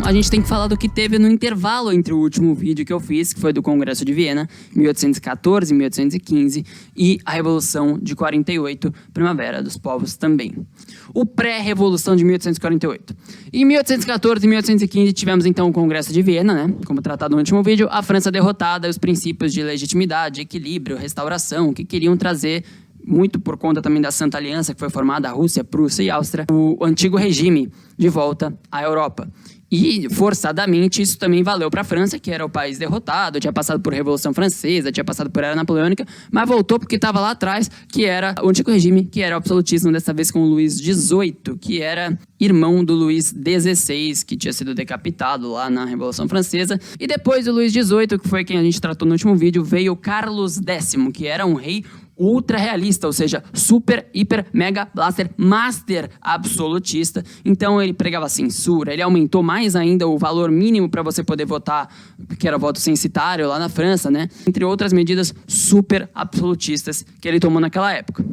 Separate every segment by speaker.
Speaker 1: A gente tem que falar do que teve no intervalo entre o último vídeo que eu fiz, que foi do Congresso de Viena, 1814 e 1815, e a Revolução de 48, Primavera dos Povos também. O pré-revolução de 1848. Em 1814 e 1815 tivemos então o Congresso de Viena, né? Como tratado no último vídeo, a França derrotada e os princípios de legitimidade, equilíbrio, restauração, que queriam trazer, muito por conta também da Santa Aliança, que foi formada a Rússia, Prússia e Áustria, o antigo regime de volta à Europa. E, forçadamente, isso também valeu para a França, que era o país derrotado, tinha passado por Revolução Francesa, tinha passado por Era Napoleônica, mas voltou porque estava lá atrás, que era o antigo regime, que era o absolutismo, dessa vez com o Luís XVIII, que era irmão do Luís XVI, que tinha sido decapitado lá na Revolução Francesa. E depois do Luís XVIII, que foi quem a gente tratou no último vídeo, veio Carlos X, que era um rei ultra realista, ou seja, super, hiper, mega, blaster, master absolutista. Então ele pregava censura, ele aumentou mais ainda o valor mínimo para você poder votar, que era voto censitário lá na França, né? Entre outras medidas super absolutistas que ele tomou naquela época.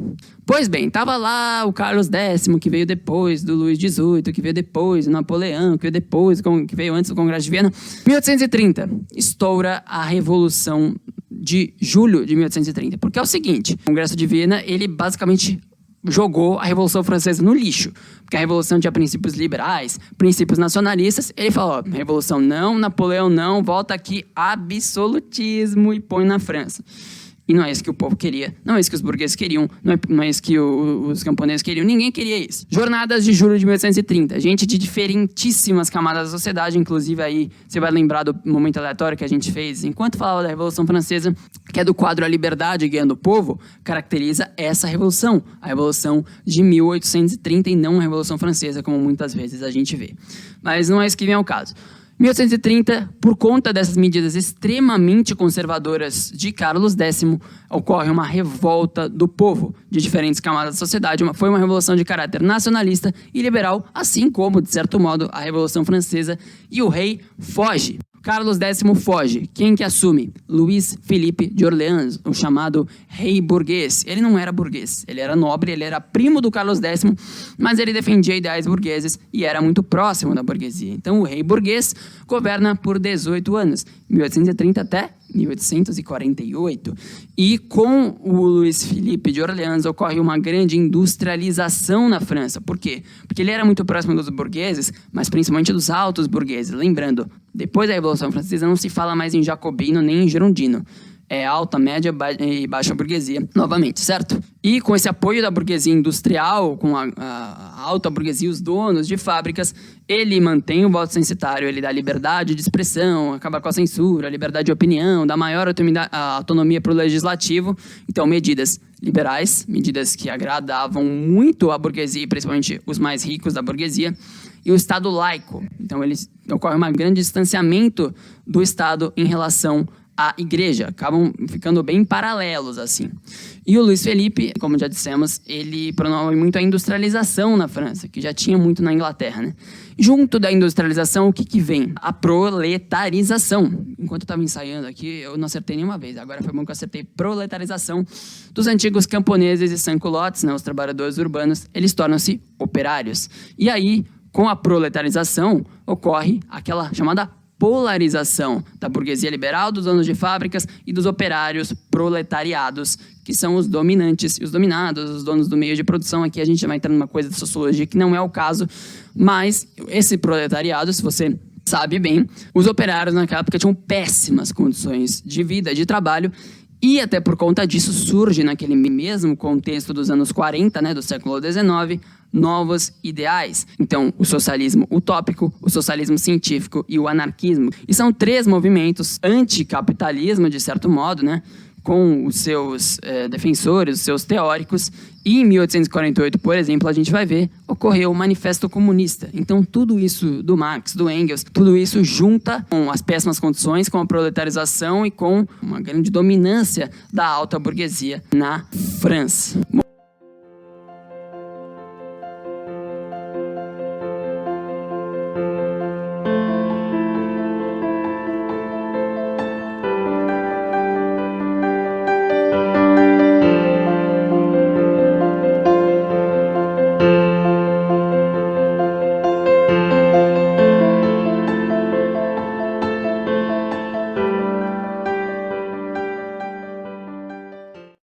Speaker 1: Pois bem, tava lá o Carlos X, que veio depois do Luís XVIII, que veio depois do Napoleão, que veio depois, que veio antes do Congresso de Viena. 1830, estoura a Revolução de julho de 1830, porque é o seguinte, o Congresso de Viena, ele basicamente jogou a Revolução Francesa no lixo, porque a Revolução tinha princípios liberais, princípios nacionalistas. Ele falou, ó, Revolução não, Napoleão não, volta aqui absolutismo e põe na França. E não é isso que o povo queria, não é isso que os burgueses queriam, não é isso que os camponeses queriam, ninguém queria isso. Jornadas de julho de 1830, gente de diferentíssimas camadas da sociedade, inclusive aí você vai lembrar do momento aleatório que a gente fez enquanto falava da Revolução Francesa, que é do quadro A Liberdade Guiando o Povo, caracteriza essa revolução, a Revolução de 1830 e não a Revolução Francesa, como muitas vezes a gente vê. Mas não é isso que vem ao caso. 1830, por conta dessas medidas extremamente conservadoras de Carlos X, ocorre uma revolta do povo de diferentes camadas da sociedade. Foi uma revolução de caráter nacionalista e liberal, assim como, de certo modo, a Revolução Francesa, e o rei foge. Carlos X foge. Quem que assume? Luís Felipe de Orleans, o chamado rei burguês. Ele não era burguês, ele era nobre, ele era primo do Carlos X, mas ele defendia ideais burgueses e era muito próximo da burguesia. Então o rei burguês governa por 18 anos, 1830 até 1848. E com o Luís Felipe de Orleans ocorre uma grande industrialização na França. Por quê? Porque ele era muito próximo dos burgueses, mas principalmente dos altos burgueses. Lembrando, depois da Revolução Francesa não se fala mais em jacobino nem em girondino. É alta, média e baixa burguesia, novamente, certo? E com esse apoio da burguesia industrial, com a alta burguesia, os donos de fábricas, ele mantém o voto censitário, ele dá liberdade de expressão, acaba com a censura, liberdade de opinião, dá maior autonomia para o legislativo. Então, medidas liberais, medidas que agradavam muito a burguesia, principalmente os mais ricos da burguesia, e o Estado laico. Então, ocorre um grande distanciamento do Estado em relação à igreja, acabam ficando bem paralelos, assim. E o Luís Felipe, como já dissemos, ele promove muito a industrialização na França, que já tinha muito na Inglaterra, né? Junto da industrialização, o que vem? A proletarização. Enquanto eu estava ensaiando aqui, eu não acertei nenhuma vez. Agora foi bom que eu acertei proletarização dos antigos camponeses e sans-culottes, né? Os trabalhadores urbanos, eles tornam-se operários. E aí, com a proletarização, ocorre aquela chamada polarização da burguesia liberal, dos donos de fábricas e dos operários proletariados, que são os dominantes e os dominados, os donos do meio de produção. Aqui a gente vai entrar numa coisa de sociologia que não é o caso, mas esse proletariado, se você sabe bem, os operários naquela época tinham péssimas condições de vida, de trabalho, e até por conta disso surge naquele mesmo contexto dos anos 40, né, do século XIX, novos ideais. Então, o socialismo utópico, o socialismo científico e o anarquismo. E são três movimentos anticapitalismo, de certo modo, né, com os seus defensores, os seus teóricos. E em 1848, por exemplo, a gente vai ver, ocorreu o Manifesto Comunista. Então, tudo isso do Marx, do Engels, tudo isso junta com as péssimas condições, com a proletarização e com uma grande dominância da alta burguesia na França.